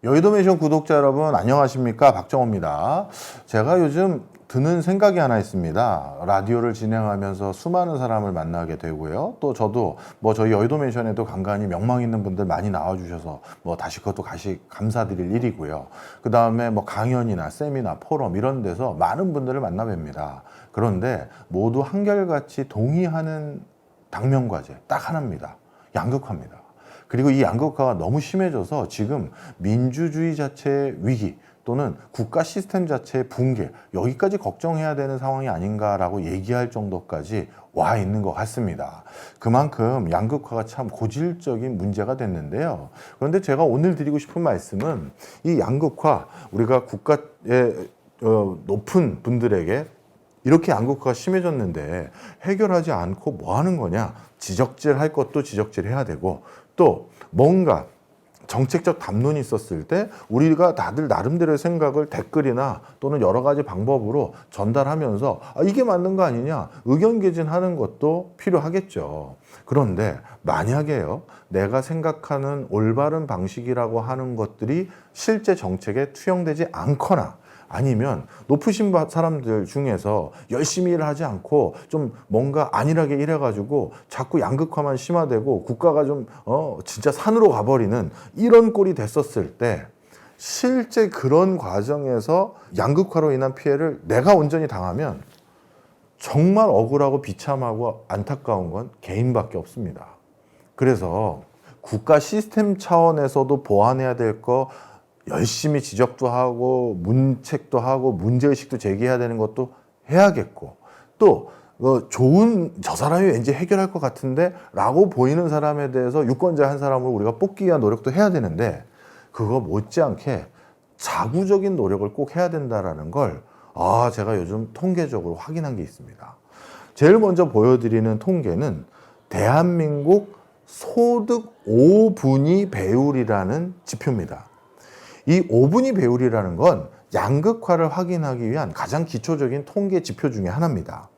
여의도맨션 구독자 여러분 안녕하십니까, 박정호입니다. 제가 요즘 드는 생각이 하나 있습니다. 라디오를 진행하면서 수많은 사람을 만나게 되고요. 또 저도 저희 여의도맨션에도 간간히 명망 있는 분들 많이 나와주셔서 다시 그것도 감사드릴 일이고요. 그 다음에 강연이나 세미나, 포럼 이런 데서 많은 분들을 만나 뵙니다. 그런데 모두 한결같이 동의하는 당면과제 딱 하나입니다. 양극화입니다. 그리고 이 양극화가 너무 심해져서 지금 민주주의 자체의 위기 또는 국가 시스템 자체의 붕괴, 여기까지 걱정해야 되는 상황이 아닌가라고 얘기할 정도까지 와 있는 것 같습니다. 그만큼 양극화가 참 고질적인 문제가 됐는데요. 그런데 제가 오늘 드리고 싶은 말씀은 이 양극화, 우리가 국가의 높은 분들에게 이렇게 양극화가 심해졌는데 해결하지 않고 뭐 하는 거냐? 지적질할 것도 지적질해야 되고, 또 뭔가 정책적 담론이 있었을 때 우리가 다들 나름대로의 생각을 댓글이나 또는 여러 가지 방법으로 전달하면서 이게 맞는 거 아니냐, 의견 개진하는 것도 필요하겠죠. 그런데 만약에요, 내가 생각하는 올바른 방식이라고 하는 것들이 실제 정책에 투영되지 않거나, 아니면 높으신 사람들 중에서 열심히 일을 하지 않고 좀 뭔가 안일하게 일해가지고 자꾸 양극화만 심화되고 국가가 좀 진짜 산으로 가버리는 이런 꼴이 됐었을 때, 실제 그런 과정에서 양극화로 인한 피해를 내가 온전히 당하면 정말 억울하고 비참하고 안타까운 건 개인밖에 없습니다. 그래서 국가 시스템 차원에서도 보완해야 될 거 열심히 지적도 하고 문책도 하고 문제의식도 제기해야 되는 것도 해야겠고, 또 좋은, 저 사람이 왠지 해결할 것 같은데 라고 보이는 사람에 대해서 유권자 한 사람을 우리가 뽑기 위한 노력도 해야 되는데, 그거 못지않게 자구적인 노력을 꼭 해야 된다라는 걸 제가 요즘 통계적으로 확인한 게 있습니다. 제일 먼저 보여드리는 통계는 대한민국 소득 5분위 배율이라는 지표입니다. 이 5분위 배율이라는 건 양극화를 확인하기 위한 가장 기초적인 통계 지표 중에 하나입니다.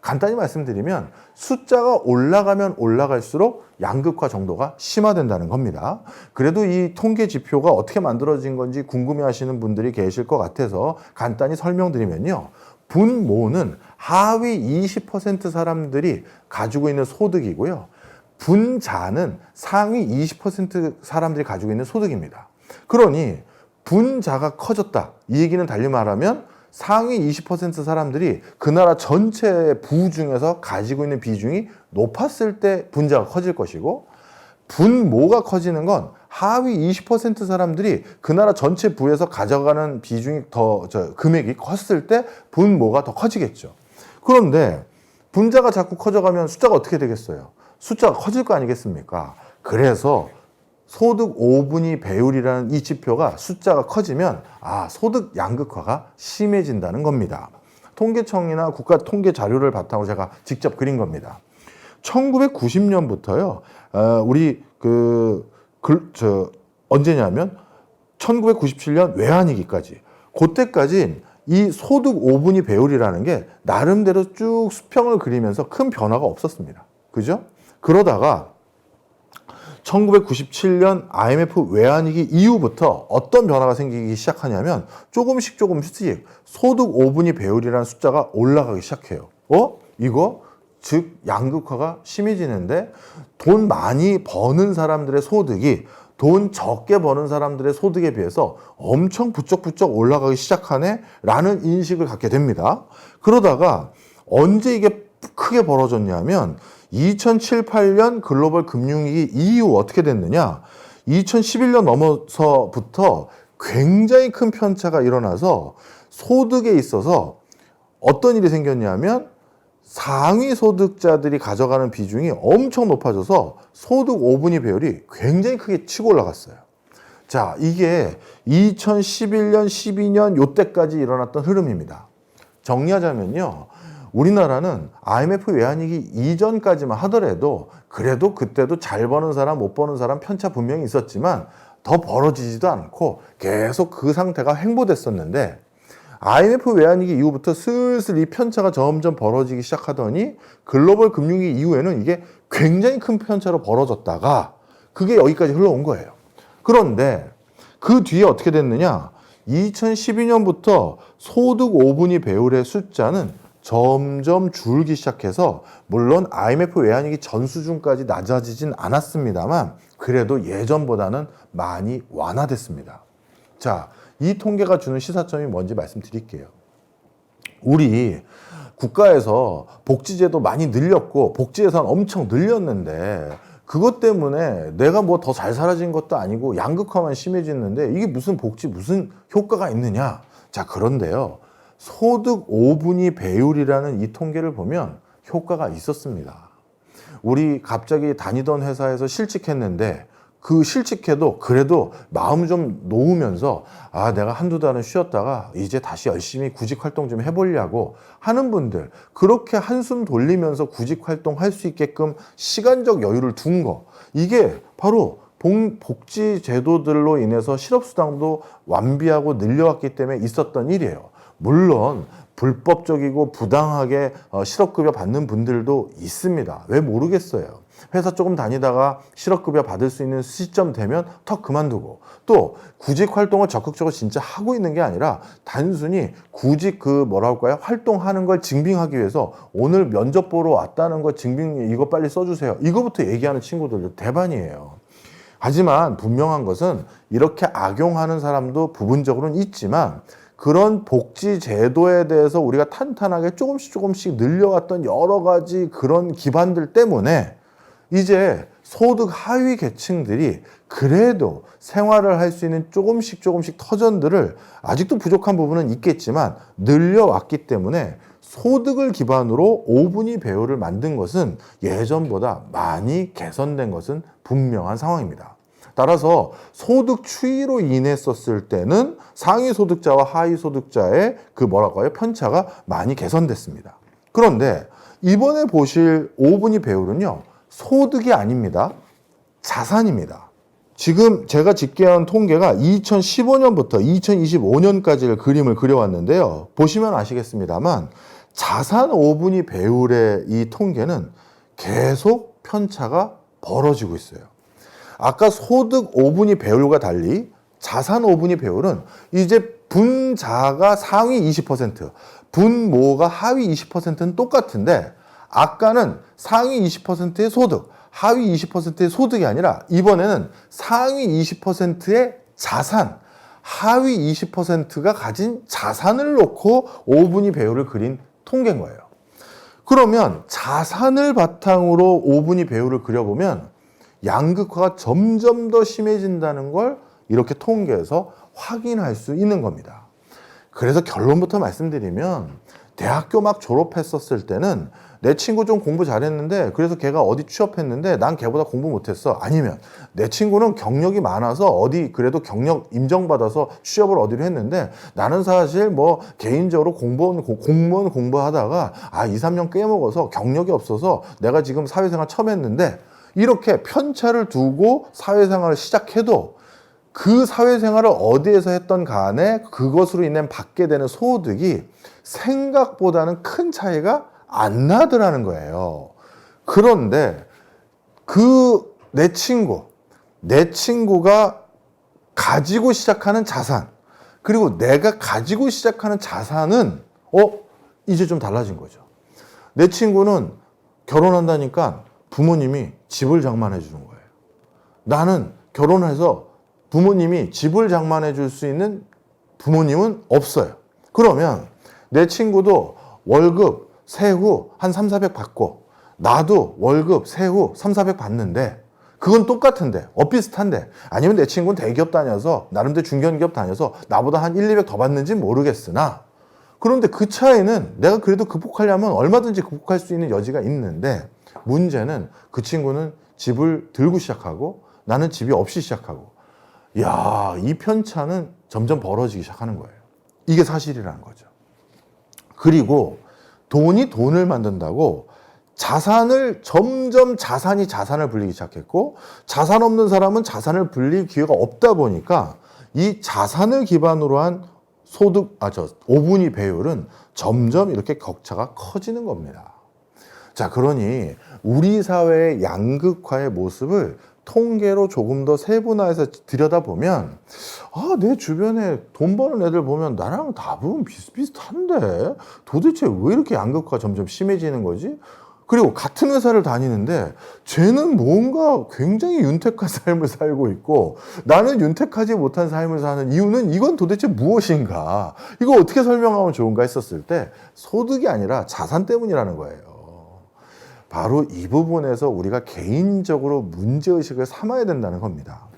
간단히 말씀드리면 숫자가 올라가면 올라갈수록 양극화 정도가 심화된다는 겁니다. 그래도 이 통계 지표가 어떻게 만들어진 건지 궁금해 하시는 분들이 계실 것 같아서 간단히 설명드리면요. 분모는 하위 20% 사람들이 가지고 있는 소득이고요. 분자는 상위 20% 사람들이 가지고 있는 소득입니다. 그러니 분자가 커졌다, 이 얘기는 달리 말하면 상위 20% 사람들이 그 나라 전체 부 중에서 가지고 있는 비중이 높았을 때 분자가 커질 것이고, 분모가 커지는 건 하위 20% 사람들이 그 나라 전체 부에서 가져가는 비중이 금액이 컸을 때 분모가 더 커지겠죠. 그런데 분자가 자꾸 커져가면 숫자가 어떻게 되겠어요? 숫자가 커질 거 아니겠습니까? 그래서 소득 5분위 배율이라는 이 지표가 숫자가 커지면 소득 양극화가 심해진다는 겁니다. 통계청이나 국가 통계 자료를 바탕으로 제가 직접 그린 겁니다. 1990년부터요, 우리 언제냐면 1997년 외환위기까지, 그때까지 이 소득 5분위 배율이라는 게 나름대로 쭉 수평을 그리면서 큰 변화가 없었습니다. 그죠? 그러다가 1997년 IMF 외환위기 이후부터 어떤 변화가 생기기 시작하냐면 조금씩 소득 5분위 배율이라는 숫자가 올라가기 시작해요. 이거 즉 양극화가 심해지는데, 돈 많이 버는 사람들의 소득이 돈 적게 버는 사람들의 소득에 비해서 엄청 부쩍부쩍 올라가기 시작하네 라는 인식을 갖게 됩니다. 그러다가 언제 이게 크게 벌어졌냐면 2007, 8년 글로벌 금융위기 이후 어떻게 됐느냐, 2011년 넘어서부터 굉장히 큰 편차가 일어나서 소득에 있어서 어떤 일이 생겼냐면 상위 소득자들이 가져가는 비중이 엄청 높아져서 소득 5분위 배율이 굉장히 크게 치고 올라갔어요. 자, 이게 2011년, 12년 요때까지 일어났던 흐름입니다. 정리하자면요, 우리나라는 IMF 외환위기 이전까지만 하더라도 그래도 그때도 잘 버는 사람, 못 버는 사람 편차 분명히 있었지만 더 벌어지지도 않고 계속 그 상태가 횡보됐었는데, IMF 외환위기 이후부터 슬슬 이 편차가 점점 벌어지기 시작하더니 글로벌 금융위기 이후에는 이게 굉장히 큰 편차로 벌어졌다가 그게 여기까지 흘러온 거예요. 그런데 그 뒤에 어떻게 됐느냐? 2012년부터 소득 5분위 배율의 숫자는 점점 줄기 시작해서 물론 IMF 외환위기 전 수준까지 낮아지진 않았습니다만 그래도 예전보다는 많이 완화됐습니다. 자, 이 통계가 주는 시사점이 뭔지 말씀드릴게요. 우리 국가에서 복지제도 많이 늘렸고 복지 예산 엄청 늘렸는데 그것 때문에 내가 뭐 더 잘 살아진 것도 아니고 양극화만 심해졌는데 이게 무슨 복지 무슨 효과가 있느냐? 자, 그런데요. 소득 5분위 배율이라는 이 통계를 보면 효과가 있었습니다. 우리 갑자기 다니던 회사에서 실직했는데 그 실직해도 그래도 마음 좀 놓으면서 아, 내가 한두 달은 쉬었다가 이제 다시 열심히 구직 활동 좀 해보려고 하는 분들, 그렇게 한숨 돌리면서 구직 활동할 수 있게끔 시간적 여유를 둔 거, 이게 바로 복지 제도들로 인해서 실업수당도 완비하고 늘려왔기 때문에 있었던 일이에요. 물론 불법적이고 부당하게 실업급여 받는 분들도 있습니다. 왜 모르겠어요. 회사 조금 다니다가 실업급여 받을 수 있는 시점 되면 턱 그만두고 또 구직 활동을 적극적으로 진짜 하고 있는 게 아니라 단순히 구직 활동하는 걸 증빙하기 위해서 오늘 면접 보러 왔다는 거 증빙 이거 빨리 써주세요. 이거부터 얘기하는 친구들도 대반이에요. 하지만 분명한 것은 이렇게 악용하는 사람도 부분적으로는 있지만 그런 복지 제도에 대해서 우리가 탄탄하게 조금씩 늘려왔던 여러 가지 그런 기반들 때문에 이제 소득 하위 계층들이 그래도 생활을 할 수 있는 조금씩 터전들을 아직도 부족한 부분은 있겠지만 늘려왔기 때문에 소득을 기반으로 5분위 배율을 만든 것은 예전보다 많이 개선된 것은 분명한 상황입니다. 따라서 소득 추이로 인했었을 때는 상위 소득자와 하위 소득자의 편차가 많이 개선됐습니다. 그런데 이번에 보실 5분위 배율은요, 소득이 아닙니다. 자산입니다. 지금 제가 집계한 통계가 2015년부터 2025년까지를 그림을 그려왔는데요. 보시면 아시겠습니다만 자산 5분위 배율의 이 통계는 계속 편차가 벌어지고 있어요. 아까 소득 5분위 배율과 달리 자산 5분위 배율은 이제 분자가 상위 20%, 분모가 하위 20%는 똑같은데 아까는 상위 20%의 소득, 하위 20%의 소득이 아니라 이번에는 상위 20%의 자산, 하위 20%가 가진 자산을 놓고 5분위 배율을 그린 통계인 거예요. 그러면 자산을 바탕으로 5분위 배율을 그려보면 양극화가 점점 더 심해진다는 걸 이렇게 통계에서 확인할 수 있는 겁니다. 그래서 결론부터 말씀드리면 대학교 막 졸업했었을 때는 내 친구 좀 공부 잘했는데 그래서 걔가 어디 취업했는데 난 걔보다 공부 못했어. 아니면 내 친구는 경력이 많아서 어디 그래도 경력 인정받아서 취업을 어디로 했는데 나는 사실 뭐 개인적으로 공무원 공부하다가 2, 3년 깨먹어서 경력이 없어서 내가 지금 사회생활 처음 했는데 이렇게 편차를 두고 사회생활을 시작해도 그 사회생활을 어디에서 했던 간에 그것으로 인해 받게 되는 소득이 생각보다는 큰 차이가 안 나더라는 거예요. 그런데 내 친구가 가지고 시작하는 자산, 그리고 내가 가지고 시작하는 자산은 이제 좀 달라진 거죠. 내 친구는 결혼한다니까 부모님이 집을 장만해 주는 거예요. 나는 결혼해서 부모님이 집을 장만해 줄 수 있는 부모님은 없어요. 그러면 내 친구도 월급 세후 한 3, 400 받고 나도 월급 세후 3, 400 받는데 그건 똑같은데 비슷한데 아니면 내 친구는 대기업 다녀서 나름대로 중견기업 다녀서 나보다 한 1, 200 더 받는지 모르겠으나 그런데 그 차이는 내가 그래도 극복하려면 얼마든지 극복할 수 있는 여지가 있는데 문제는 그 친구는 집을 들고 시작하고 나는 집이 없이 시작하고 이 편차는 점점 벌어지기 시작하는 거예요. 이게 사실이라는 거죠. 그리고 돈이 돈을 만든다고 점점 자산을 불리기 시작했고 자산 없는 사람은 자산을 불릴 기회가 없다 보니까 이 자산을 기반으로 한 5분위 배율은 점점 이렇게 격차가 커지는 겁니다. 자, 그러니 우리 사회의 양극화의 모습을 통계로 조금 더 세분화해서 들여다보면 내 주변에 돈 버는 애들 보면 나랑 답은 비슷비슷한데 도대체 왜 이렇게 양극화가 점점 심해지는 거지? 그리고 같은 회사를 다니는데 쟤는 뭔가 굉장히 윤택한 삶을 살고 있고 나는 윤택하지 못한 삶을 사는 이유는 이건 도대체 무엇인가? 이거 어떻게 설명하면 좋은가 했었을 때 소득이 아니라 자산 때문이라는 거예요. 바로 이 부분에서 우리가 개인적으로 문제의식을 삼아야 된다는 겁니다.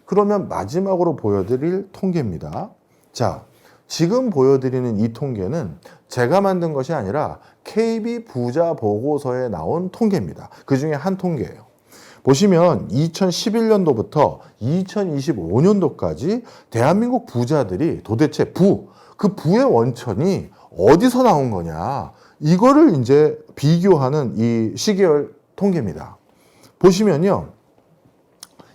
그러면 마지막으로 보여드릴 통계입니다. 자, 지금 보여드리는 이 통계는 제가 만든 것이 아니라 KB 부자 보고서에 나온 통계입니다. 그 중에 한 통계예요. 보시면 2011년도부터 2025년도까지 대한민국 부자들이 도대체 그 부의 원천이 어디서 나온 거냐, 이거를 이제 비교하는 이 시계열 통계입니다. 보시면요,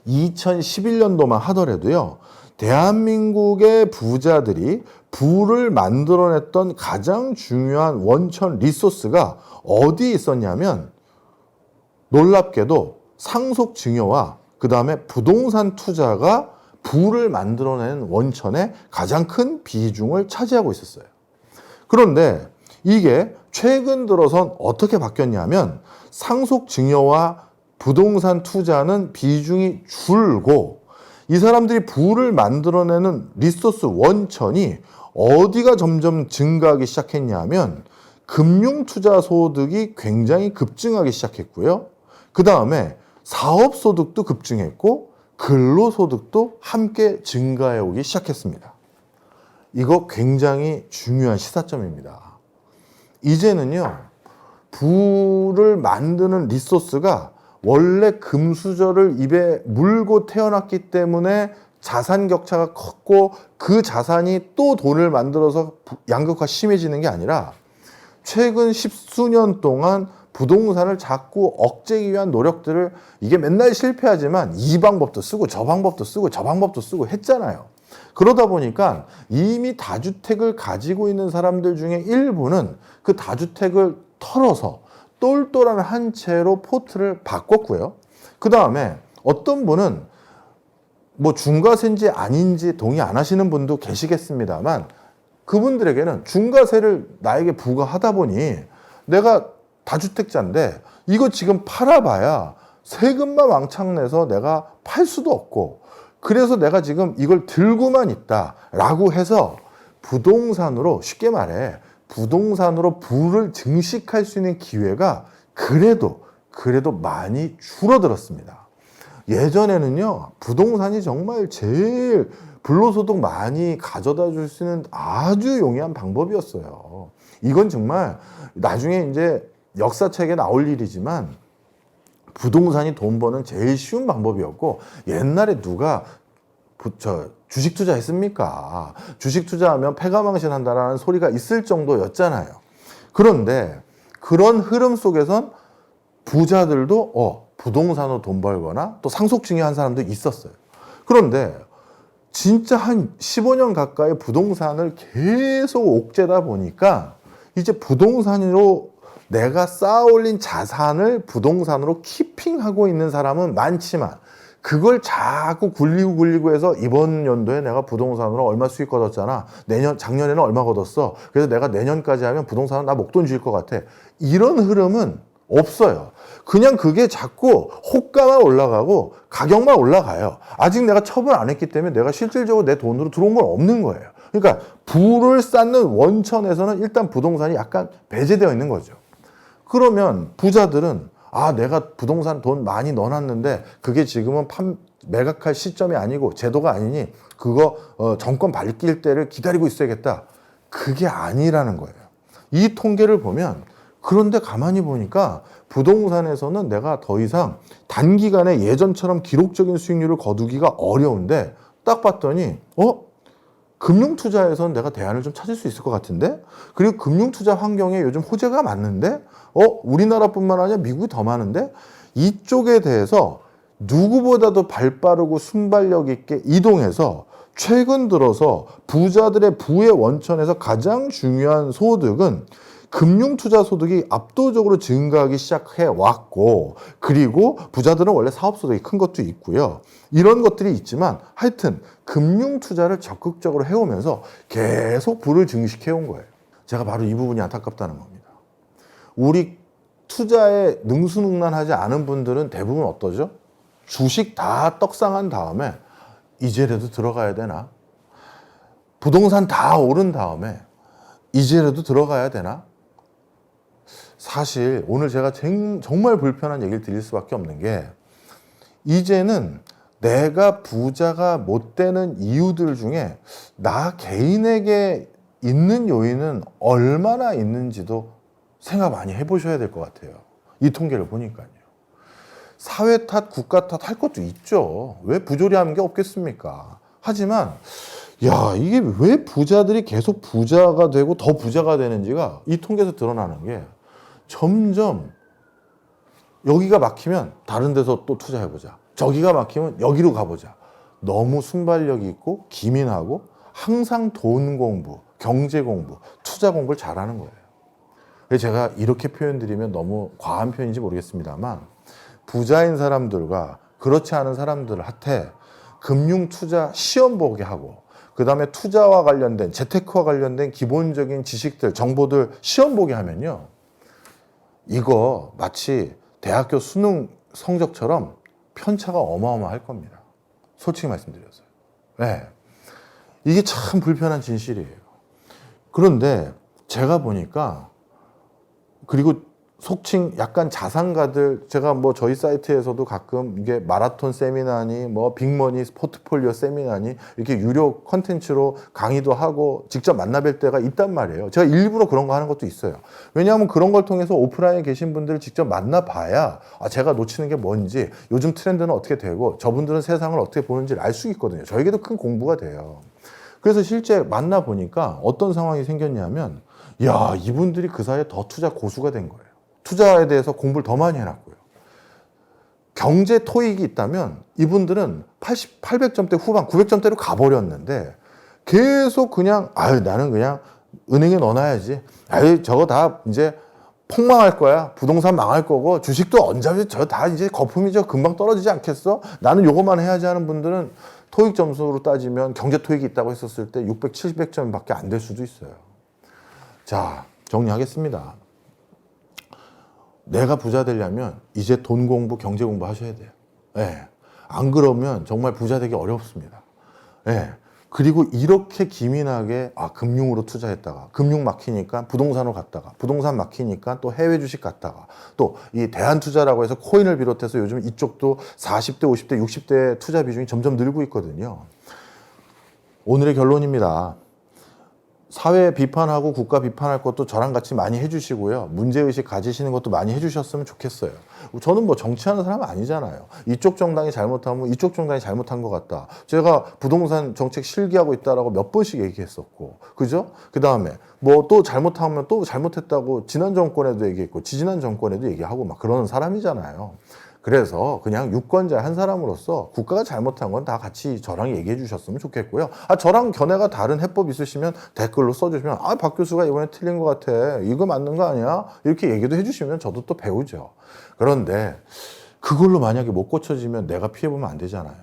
2011년도만 하더라도요, 대한민국의 부자들이 부를 만들어냈던 가장 중요한 원천 리소스가 어디에 있었냐면 놀랍게도 상속 증여와 그 다음에 부동산 투자가 부를 만들어낸 원천에 가장 큰 비중을 차지하고 있었어요. 그런데 이게 최근 들어선 어떻게 바뀌었냐면 상속 증여와 부동산 투자는 비중이 줄고 이 사람들이 부를 만들어내는 리소스 원천이 어디가 점점 증가하기 시작했냐면 금융투자 소득이 굉장히 급증하기 시작했고요. 그 다음에 사업소득도 급증했고 근로소득도 함께 증가해 오기 시작했습니다. 이거 굉장히 중요한 시사점입니다. 이제는요, 부를 만드는 리소스가 원래 금수저를 입에 물고 태어났기 때문에 자산 격차가 컸고 그 자산이 또 돈을 만들어서 양극화 심해지는 게 아니라 최근 십수년 동안 부동산을 자꾸 억제하기 위한 노력들을 이게 맨날 실패하지만 이 방법도 쓰고 저 방법도 쓰고 저 방법도 쓰고 했잖아요. 그러다 보니까 이미 다주택을 가지고 있는 사람들 중에 일부는 그 다주택을 털어서 똘똘한 한 채로 포트를 바꿨고요. 그 다음에 어떤 분은 뭐 중과세인지 아닌지 동의 안 하시는 분도 계시겠습니다만 그분들에게는 중과세를 나에게 부과하다 보니 내가 다주택자인데 이거 지금 팔아봐야 세금만 왕창 내서 내가 팔 수도 없고 그래서 내가 지금 이걸 들고만 있다라고 해서 부동산으로 쉽게 말해 부동산으로 부를 증식할 수 있는 기회가 그래도 많이 줄어들었습니다. 예전에는요, 부동산이 정말 제일 불로소득 많이 가져다 줄 수 있는 아주 용이한 방법이었어요. 이건 정말 나중에 이제 역사책에 나올 일이지만 부동산이 돈 버는 제일 쉬운 방법이었고 옛날에 누가 주식 투자했습니까? 주식 투자하면 패가망신한다라는 소리가 있을 정도였잖아요. 그런데 그런 흐름 속에선 부자들도 부동산으로 돈 벌거나 또 상속증여한 사람도 있었어요. 그런데 진짜 한 15년 가까이 부동산을 계속 옥죄다 보니까 이제 부동산으로 내가 쌓아 올린 자산을 부동산으로 키핑하고 있는 사람은 많지만 그걸 자꾸 굴리고 해서 이번 연도에 내가 부동산으로 얼마 수익 거뒀잖아. 작년에는 얼마 거뒀어. 그래서 내가 내년까지 하면 부동산은 나 목돈 줄 것 같아. 이런 흐름은 없어요. 그냥 그게 자꾸 호가만 올라가고 가격만 올라가요. 아직 내가 처분 안 했기 때문에 내가 실질적으로 내 돈으로 들어온 건 없는 거예요. 그러니까 부를 쌓는 원천에서는 일단 부동산이 약간 배제되어 있는 거죠. 그러면 부자들은 내가 부동산 돈 많이 넣어놨는데 그게 지금은 매각할 시점이 아니고 제도가 아니니 그거 정권 바뀔 때를 기다리고 있어야겠다. 그게 아니라는 거예요. 이 통계를 보면 그런데 가만히 보니까 부동산에서는 내가 더 이상 단기간에 예전처럼 기록적인 수익률을 거두기가 어려운데 딱 봤더니 금융투자에서는 내가 대안을 좀 찾을 수 있을 것 같은데 그리고 금융투자 환경에 요즘 호재가 많는데 우리나라뿐만 아니라 미국이 더 많은데 이쪽에 대해서 누구보다도 발빠르고 순발력 있게 이동해서 최근 들어서 부자들의 부의 원천에서 가장 중요한 소득은 금융투자소득이 압도적으로 증가하기 시작해 왔고, 그리고 부자들은 원래 사업소득이 큰 것도 있고요. 이런 것들이 있지만 하여튼 금융투자를 적극적으로 해오면서 계속 부를 증식해온 거예요. 제가 바로 이 부분이 안타깝다는 겁니다. 우리 투자에 능수능란하지 않은 분들은 대부분 어떠죠? 주식 다 떡상한 다음에 이제라도 들어가야 되나? 부동산 다 오른 다음에 이제라도 들어가야 되나? 사실 오늘 제가 정말 불편한 얘기를 드릴 수밖에 없는 게, 이제는 내가 부자가 못 되는 이유들 중에 나 개인에게 있는 요인은 얼마나 있는지도 생각 많이 해보셔야 될 것 같아요. 이 통계를 보니까요. 사회 탓, 국가 탓 할 것도 있죠. 왜 부조리하는 게 없겠습니까? 하지만 야, 이게 왜 부자들이 계속 부자가 되고 더 부자가 되는지가 이 통계에서 드러나는 게, 점점 여기가 막히면 다른 데서 또 투자해보자, 저기가 막히면 여기로 가보자. 너무 순발력이 있고 기민하고 항상 돈 공부, 경제 공부, 투자 공부를 잘하는 거예요. 그래서 제가 이렇게 표현드리면 너무 과한 표현인지 모르겠습니다만, 부자인 사람들과 그렇지 않은 사람들한테 금융 투자 시험 보게 하고, 그 다음에 투자와 관련된, 재테크와 관련된 기본적인 지식들, 정보들 시험 보게 하면요, 이거 마치 대학교 수능 성적처럼 편차가 어마어마할 겁니다. 솔직히 말씀드렸어요. 네. 이게 참 불편한 진실이에요. 그런데 제가 보니까, 그리고 속칭 약간 자산가들, 제가 뭐 저희 사이트에서도 가끔 이게 마라톤 세미나니 뭐 빅머니 포트폴리오 세미나니 이렇게 유료 컨텐츠로 강의도 하고 직접 만나뵐 때가 있단 말이에요. 제가 일부러 그런 거 하는 것도 있어요. 왜냐하면 그런 걸 통해서 오프라인에 계신 분들을 직접 만나봐야 제가 놓치는 게 뭔지, 요즘 트렌드는 어떻게 되고 저분들은 세상을 어떻게 보는지를 알 수 있거든요. 저에게도 큰 공부가 돼요. 그래서 실제 만나보니까 어떤 상황이 생겼냐면, 야, 이분들이 그 사이에 더 투자 고수가 된 거예요. 투자에 대해서 공부를 더 많이 해놨고요. 경제 토익이 있다면 이분들은 800점대 후반, 900점대로 가버렸는데, 계속 그냥 나는 그냥 은행에 넣어놔야지. 저거 다 이제 폭망할 거야. 부동산 망할 거고 주식도 언제 저 다 이제 거품이죠. 금방 떨어지지 않겠어? 나는 요것만 해야지 하는 분들은 토익 점수로 따지면 경제 토익이 있다고 했었을 때 600, 700점밖에 안 될 수도 있어요. 자, 정리하겠습니다. 내가 부자 되려면 이제 돈 공부, 경제 공부 하셔야 돼요. 예. 안 그러면 정말 부자 되기 어렵습니다. 예. 그리고 이렇게 기민하게 금융으로 투자했다가 금융 막히니까 부동산으로 갔다가 부동산 막히니까 또 해외 주식 갔다가 또 이 대한투자라고 해서 코인을 비롯해서 요즘 이쪽도 40대, 50대, 60대 투자 비중이 점점 늘고 있거든요. 오늘의 결론입니다. 사회 비판하고 국가 비판할 것도 저랑 같이 많이 해주시고요. 문제의식 가지시는 것도 많이 해주셨으면 좋겠어요. 저는 뭐 정치하는 사람 아니잖아요. 이쪽 정당이 잘못하면 이쪽 정당이 잘못한 것 같다. 제가 부동산 정책 실기하고 있다라고 몇 번씩 얘기했었고, 그죠? 그 다음에 뭐 또 잘못하면 또 잘못했다고 지난 정권에도 얘기했고, 지지난 정권에도 얘기하고 막 그러는 사람이잖아요. 그래서 그냥 유권자 한 사람으로서 국가가 잘못한 건 다 같이 저랑 얘기해 주셨으면 좋겠고요. 저랑 견해가 다른 해법 있으시면 댓글로 써주시면 박 교수가 이번에 틀린 것 같아. 이거 맞는 거 아니야? 이렇게 얘기도 해주시면 저도 또 배우죠. 그런데 그걸로 만약에 못 고쳐지면 내가 피해보면 안 되잖아요.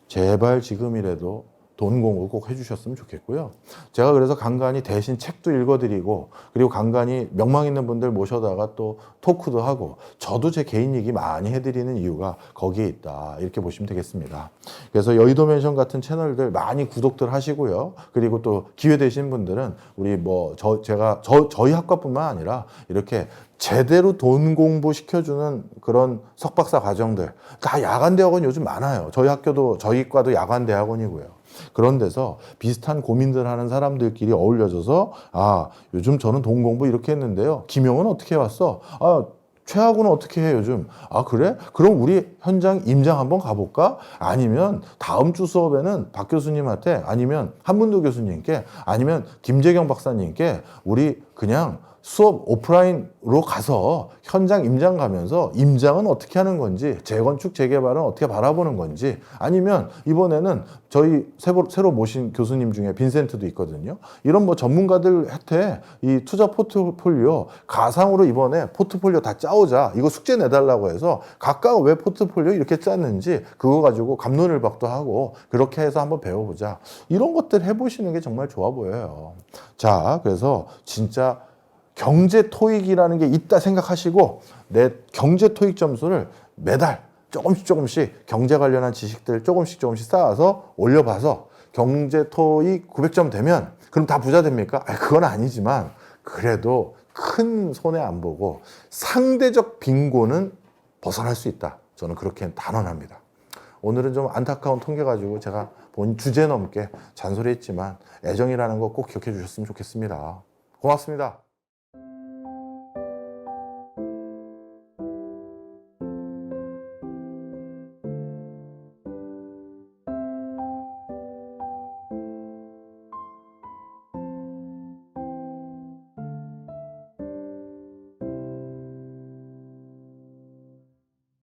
제발 지금이라도 돈 공부 꼭 해주셨으면 좋겠고요. 제가 그래서 간간히 대신 책도 읽어드리고, 그리고 간간히 명망 있는 분들 모셔다가 또 토크도 하고, 저도 제 개인 얘기 많이 해드리는 이유가 거기에 있다, 이렇게 보시면 되겠습니다. 그래서 여의도 멘션 같은 채널들 많이 구독들 하시고요. 그리고 또 기회 되신 분들은 우리 저희 학과뿐만 아니라 이렇게 제대로 돈 공부 시켜주는 그런 석박사 과정들, 다 야간 대학원 요즘 많아요. 저희 학교도, 저희 과도 야간 대학원이고요. 그런 데서 비슷한 고민들 하는 사람들끼리 어울려져서 요즘 저는 돈 공부 이렇게 했는데요. 김영은 어떻게 해왔어? 최하구는 어떻게 해 요즘? 그래? 그럼 우리 현장 임장 한번 가볼까? 아니면 다음 주 수업에는 박 교수님한테, 아니면 한문도 교수님께, 아니면 김재경 박사님께 우리 그냥 수업 오프라인으로 가서 현장 임장 가면서 임장은 어떻게 하는 건지, 재건축 재개발은 어떻게 바라보는 건지, 아니면 이번에는 저희 새로 모신 교수님 중에 빈센트도 있거든요. 이런 뭐 전문가들한테 이 투자 포트폴리오 가상으로 이번에 포트폴리오 다 짜오자, 이거 숙제 내달라고 해서 각각 왜 포트폴리오 이렇게 짰는지 그거 가지고 갑론을박도 하고 그렇게 해서 한번 배워보자. 이런 것들 해보시는 게 정말 좋아 보여요. 자, 그래서 진짜 경제 토익이라는 게 있다 생각하시고 내 경제 토익 점수를 매달 조금씩 경제 관련한 지식들 조금씩 쌓아서 올려봐서 경제 토익 900점 되면 그럼 다 부자 됩니까? 그건 아니지만 그래도 큰 손해 안 보고 상대적 빈곤은 벗어날 수 있다. 저는 그렇게 단언합니다. 오늘은 좀 안타까운 통계 가지고 제가 본 주제 넘게 잔소리했지만 애정이라는 거 꼭 기억해 주셨으면 좋겠습니다. 고맙습니다.